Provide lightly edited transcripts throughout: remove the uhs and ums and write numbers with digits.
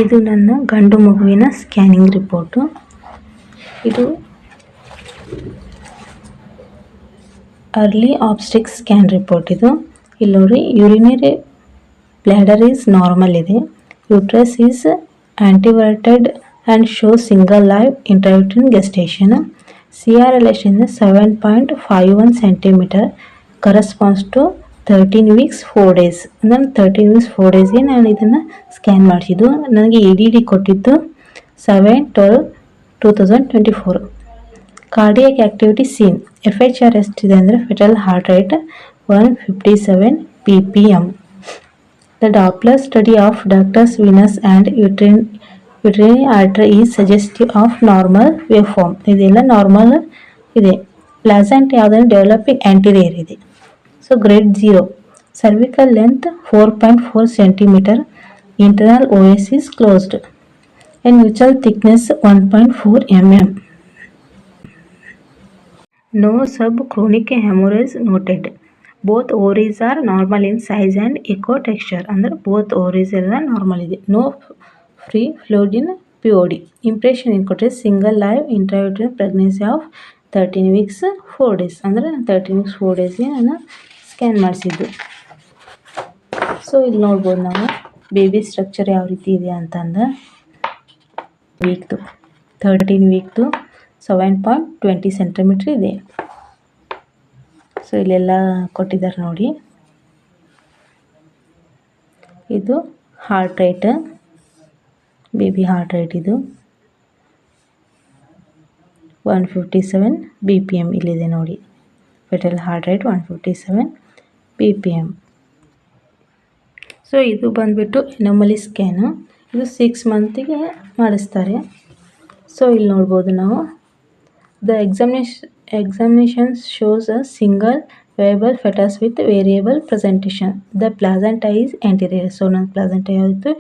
ಇದು ನನ್ನ ಗಂಡು ಮಗುವಿನ ಸ್ಕ್ಯಾನಿಂಗ್ ರಿಪೋರ್ಟು. ಇದು ಅರ್ಲಿ ಆಬ್ಸ್ಟಿಕ್ ಸ್ಕ್ಯಾನ್ ರಿಪೋರ್ಟ್. ಇದು ಇಲ್ಲಿ ನೋಡಿ, ಯೂರಿನರಿ ಬ್ಲ್ಯಾಡರ್ ಈಸ್ ನಾರ್ಮಲ್ ಇದೆ. Uterus is anteverted and show single live intrauterine gestation. CRLS is 7.51 centimeter, corresponds to 13 weeks 4 days. ಅಂದರೆ 13 weeks 4 ಡೇಸ್ಗೆ ನಾನು ಇದನ್ನು ಸ್ಕ್ಯಾನ್ ಮಾಡಿಸಿದ್ದು. ನನಗೆ EDD ಕೊಟ್ಟಿದ್ದು 7/12/2024. Cardiac activity scene. FHR ಎಷ್ಟಿದೆ ಅಂದರೆ foetal heart rate 157 ppm. The Doppler study of ductus venous and uterine artery is suggestive of normal waveform. ಇದೆಲ್ಲ ನಾರ್ಮಲ್ ಇದೆ. ಪ್ಲಾಸೆಂಟ್ ಯಾವುದಂದ್ರೆ ಡೆವಲಪಿಂಗ್ ಆಂಟಿರಿಯರ್ ಇದೆ. So grade 0. Cervical length 4.4 centimeter. Internal OS is closed. And mutual thickness 1.4 mm. No subchronic hemorrhage noted. Both ovaries are normal in size and echo texture. ಅಂದರೆ both ovaries ಎಲ್ಲ normal ಇದೆ. No free fluid in POD. Impression ಏನು ಕೊಟ್ಟರೆ single live intrauterine pregnancy of 13 weeks 4 days. ಅಂದರೆ 13 weeks 4 ಡೇಸ್ಗೆ ನಾನು scan ಮಾಡಿಸಿದ್ದು. So ಇಲ್ಲಿ ನೋಡ್ಬೋದು ನಾವು ಬೇಬಿ ಸ್ಟ್ರಕ್ಚರ್ ಯಾವ ರೀತಿ ಇದೆ ಅಂತಂದ್ರೆ ವೀಕ್ದು 13 ವೀಕ್ದು 7.20 centimeter ಇದೆ. ಸೊ ಇಲ್ಲೆಲ್ಲ ಕೊಟ್ಟಿದ್ದಾರೆ ನೋಡಿ. ಇದು heart rate, baby heart rate ಇದು 157 BPM ಇಲ್ಲಿದೆ ನೋಡಿ. Foetal heart rate 157 BPM. So ಇದು ಬಂದುಬಿಟ್ಟು ಎನಮಲಿ ಸ್ಕ್ಯಾನು. ಇದು 6 ಮಂತಿಗೆ ಮಾಡಿಸ್ತಾರೆ. ಸೊ ಇಲ್ಲಿ ನೋಡ್ಬೋದು ನಾವು. The examination shows a single viable fetus with variable presentation. The placenta is anterior. So ನನ್ನ ಪ್ಲಾಸೆಂಟಾ ಯಾವುದು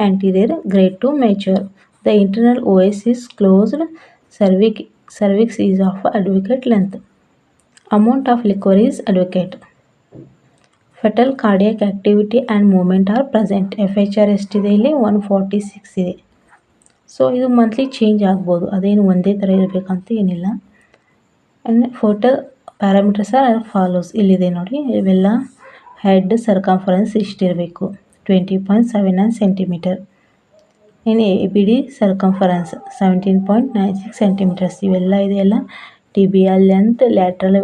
anterior, grade 2 mature. The internal OS is closed. Cervix is of adequate length. Amount of liquor is adequate. Fetal cardiac activity and movement are present. FHR ಎಷ್ಟಿದೆ ಇಲ್ಲಿ 146 ಇದೆ. So ಇದು monthly change ಆಗ್ಬೋದು, ಅದೇನು ಒಂದೇ ಥರ ಇರಬೇಕಂತ ಏನಿಲ್ಲ. And fetal parameters are follows. ಇಲ್ಲಿದೆ ನೋಡಿ, ಇವೆಲ್ಲ ಹೆಡ್ ಸರ್ಕಂಫರೆನ್ಸ್ ಇಷ್ಟಿರಬೇಕು 20.79 centimeter. ಇನ್ನು ABD ಸರ್ಕಂಫರೆನ್ಸ್ 17.96 centimeters. ಇವೆಲ್ಲ ಇದೆಯಲ್ಲ. TBL length, lateral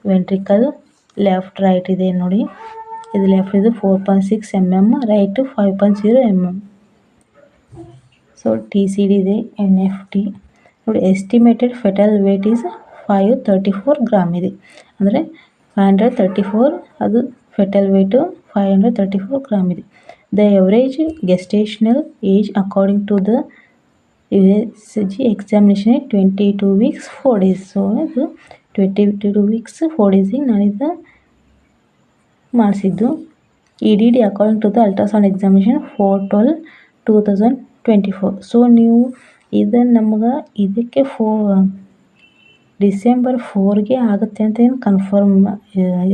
ventricle left right ಇದೆ ನೋಡಿ. ಇದು ಲೆಫ್ಟ್ ಇದು 4.6 mm, right 5.0 mm. So TCD ಇದೆ, NFT ನೋಡಿ. Estimated fetal weight is 534 gram ಇದೆ. ಅಂದರೆ 534, ಅದು ಫೆಟಲ್ ವೇಟು 534 ಗ್ರಾಮ್ ಇದೆ. The average gestational age according to the USG examination 22 weeks 4 days. So ಇದು 22 weeks 4 ಡೇಸಿಗೆ ನಾನಿದು ಮಾಡಿಸಿದ್ದು. EDD according to the ultrasound examination 4/12/2024. So ನೀವು ಇದನ್ನು ನಮ್ಗೆ ಇದಕ್ಕೆ ಡಿಸೆಂಬರ್ 4ಗೆ ಆಗುತ್ತೆ ಅಂತ ಏನು ಕನ್ಫರ್ಮ್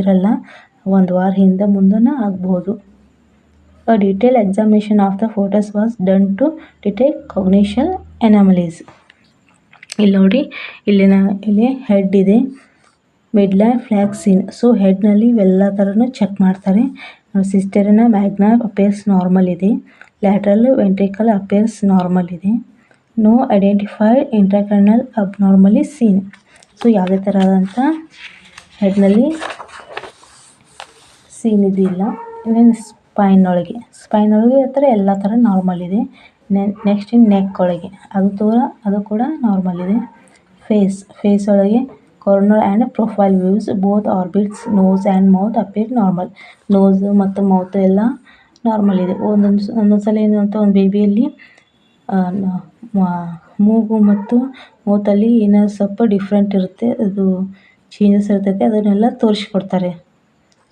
ಇರಲ್ಲ. ಒಂದು ವಾರ ಹಿಂದೆ ಮುಂದೆನೇ ಆಗ್ಬೋದು. A detailed examination of the photos was done to detect congenital anomalies. ಇಲ್ಲಿ ನೋಡಿ, ಇಲ್ಲಿ ಹೆಡ್ ಇದೆ, ಮಿಡ್ಲೈನ್ ಫ್ಲ್ಯಾಕ್ಸಿನ್. ಸೊ ಹೆಡ್ನಲ್ಲಿ ಇವೆಲ್ಲ ಥರನೂ ಚೆಕ್ ಮಾಡ್ತಾರೆ. ಸಿಸ್ಟರಿನ ಮ್ಯಾಗ್ನಾ ಅಪೇರ್ಸ್ ನಾರ್ಮಲ್ ಇದೆ. ಲ್ಯಾಟ್ರಲ್ ವೆಂಟ್ರಿಕಲ್ ಅಪೇರ್ಸ್ ನಾರ್ಮಲ್ ಇದೆ. No identified intracranial abnormality seen. So ಯಾವುದೇ ಥರ ಆದಂಥ ಹೆಡ್ನಲ್ಲಿ ಸೀನ್ ಇದಿಲ್ಲ. ಇನ್ನೇನು ಸ್ಪೈನ್ ಒಳಗೆ ಹತ್ರ ಎಲ್ಲ ಥರ ನಾರ್ಮಲ್ ಇದೆ. ನೆಕ್ಸ್ಟ್ ನೆಕ್ ಒಳಗೆ ಅದು ಕೂಡ ನಾರ್ಮಲ್ ಇದೆ. ಫೇಸ್ ಒಳಗೆ corner and profile views, both orbits, nose and mouth appear normal. Nose ಮತ್ತು ಮೌತ್ ಎಲ್ಲ ನಾರ್ಮಲ್ ಇದೆ. ಒಂದೊಂದು ಸಲ ಏನಂತ ಒಂದು ಬೇಬಿಯಲ್ಲಿ ಮೂಗು ಮತ್ತು ಮೌತಲ್ಲಿ ಏನಾದ್ರು ಸ್ವಲ್ಪ ಡಿಫ್ರೆಂಟ್ ಇರುತ್ತೆ, ಅದು ಚೇಂಜಸ್ ಇರ್ತೈತೆ, ಅದನ್ನೆಲ್ಲ ತೋರಿಸ್ಕೊಡ್ತಾರೆ.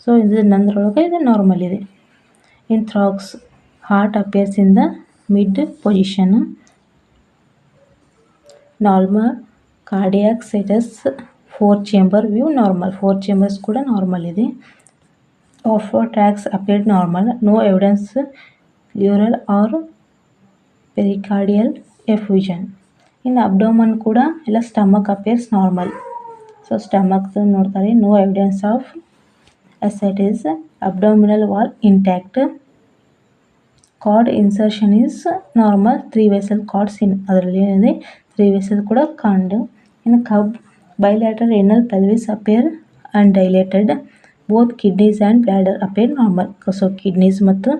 ಸೊ ಇದು ನಂದ್ರೊಳಗೆ ಇದು ನಾರ್ಮಲ್ ಇದೆ. In thorax, heart appears in the mid position. Normal cardiac situs 4 chamber view normal. 4 chambers ಕೂಡ ನಾರ್ಮಲ್ ಇದೆ. Of tracts appeared normal. No evidence pleural or pericardial effusion. In abdomen ಕೂಡ ಎಲ್ಲ stomach appears normal. So stomach ನೋಡ್ತಾರೆ, no evidence of ascites, abdominal wall intact, cord insertion is normal, 3 vessel cords in ಅದರಲ್ಲಿ ಏನಿದೆ 3 vessel ಕೂಡ ಕಂಡು. In cub bilateral renal pelvis appear undilated, both kidneys and bladder appear normal. So kidneys ಮತ್ತು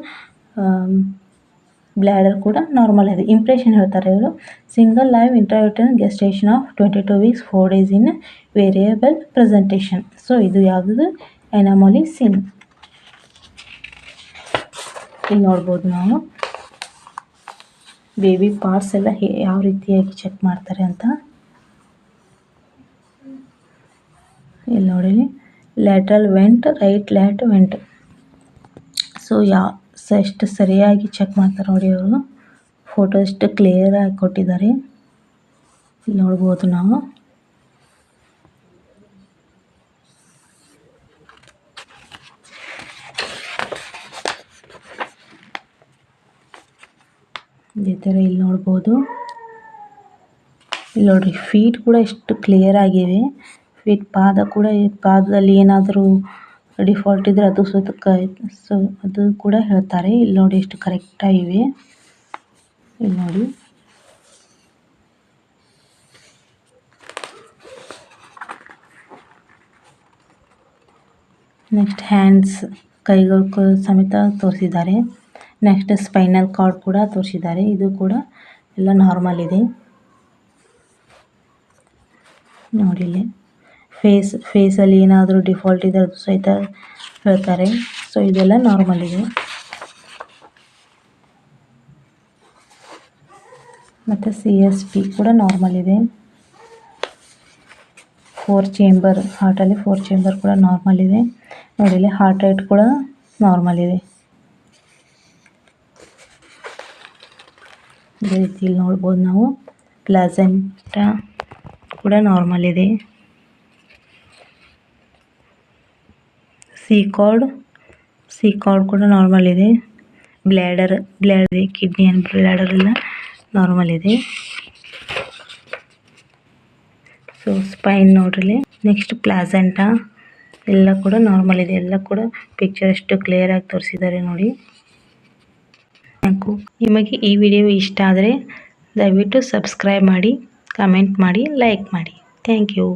bladder ಕೂಡ normal ಇದೆ. Impression ಹೇಳ್ತಾರೆ ಇವರು, single live intrauterine gestation of 22 weeks 4 days in variable presentation. So ಇದು ಯಾವುದು ಅನಾಮಲಿ ಸಿನ್. ಇಲ್ಲಿ ನೋಡ್ಬೋದು ನಾವು ಬೇಬಿ ಪಾರ್ಟ್ಸ್ ಎಲ್ಲ ಯಾವ ರೀತಿಯಾಗಿ ಚೆಕ್ ಮಾಡ್ತಾರೆ ಅಂತ. ಇಲ್ಲಿ ನೋಡಿ, lateral vent, right ಲ್ಯಾಟ್ vent. So ಎಷ್ಟು ಸರಿಯಾಗಿ ಚೆಕ್ ಮಾಡ್ತಾರೆ ನೋಡಿ ಅವರು. ಫೋಟೋ ಎಷ್ಟು ಕ್ಲಿಯರಾಗಿ ಕೊಟ್ಟಿದ್ದಾರೆ, ಇಲ್ಲಿ ನೋಡ್ಬೋದು ನಾವು. ಇದೇ ಥರ ಇಲ್ಲಿ ನೋಡ್ಬೋದು. ಇಲ್ಲಿ ನೋಡ್ರಿ, ಫೀಟ್ ಕೂಡ ಎಷ್ಟು ಕ್ಲಿಯರ್ ಆಗಿವೆ. ಫೀಟ್ ಪಾದ ಕೂಡ, ಪಾದದಲ್ಲಿ ಏನಾದರೂ ಡಿಫಾಲ್ಟ್ ಇದ್ದರೆ ಅದು ಸೊ ಅದು ಕೂಡ ಹೇಳ್ತಾರೆ. ಇಲ್ಲಿ ನೋಡಿ ಎಷ್ಟು ಕರೆಕ್ಟಾಗಿವೆ. ಇಲ್ಲಿ ನೋಡಿ, ನೆಕ್ಸ್ಟ್ ಹ್ಯಾಂಡ್ಸ್, ಕೈಗಳು ಸಮೇತ ತೋರಿಸಿದ್ದಾರೆ. ನೆಕ್ಸ್ಟ್ ಸ್ಪೈನಲ್ ಕಾರ್ಡ್ ಕೂಡ ತೋರಿಸಿದ್ದಾರೆ. ಇದು ಕೂಡ ಎಲ್ಲ ನಾರ್ಮಲ್ ಇದೆ ನೋಡಿ. ಇಲ್ಲಿ ಫೇಸಲ್ಲಿ ಏನಾದರೂ ಡಿಫಾಲ್ಟ್ ಇದೆ ಅದು ಸಹಿತ ಹೇಳ್ತಾರೆ. ಸೊ ಇದೆಲ್ಲ ನಾರ್ಮಲ್ ಇದೆ. ಮತ್ತು CSP ಕೂಡ ನಾರ್ಮಲ್ ಇದೆ. 4 ಚೇಂಬರ್, ಹಾರ್ಟಲ್ಲಿ 4 ಚೇಂಬರ್ ಕೂಡ ನಾರ್ಮಲ್ ಇದೆ ನೋಡಿ. ಇಲ್ಲಿ ಹಾರ್ಟ್ ರೇಟ್ ಕೂಡ ನಾರ್ಮಲ್ ಇದೆ. ಇದೇ ರೀತಿಯಲ್ಲಿ ನೋಡ್ಬೋದು ನಾವು. ಪ್ಲಾಸೆಂಟಾ ಕೂಡ ನಾರ್ಮಲ್ ಇದೆ. ಸಿ ಕಾರ್ಡ್ ಕೂಡ ನಾರ್ಮಲ್ ಇದೆ. ಬ್ಲ್ಯಾಡರ್ ಕಿಡ್ನಿ ಆ್ಯಂಡ್ ಬ್ಲ್ಯಾಡರ್ ಎಲ್ಲ ನಾರ್ಮಲ್ ಇದೆ. ಸೊ ಸ್ಪೈನ್ ನೋಡ್ರಿ. ನೆಕ್ಸ್ಟ್ ಪ್ಲಾಸೆಂಟಾ ಎಲ್ಲ ಕೂಡ ನಾರ್ಮಲ್ ಇದೆ. ಎಲ್ಲ ಕೂಡ ಪಿಕ್ಚರ್ ಎಷ್ಟು ಕ್ಲಿಯರಾಗಿ ತೋರಿಸಿದ್ದಾರೆ ನೋಡಿ. ನಿಮಗೆ ಈ ವಿಡಿಯೋ ಇಷ್ಟ ಆದರೆ ದಯವಿಟ್ಟು ಸಬ್ಸ್ಕ್ರೈಬ್ ಮಾಡಿ, ಕಮೆಂಟ್ ಮಾಡಿ, ಲೈಕ್ ಮಾಡಿ. Thank you.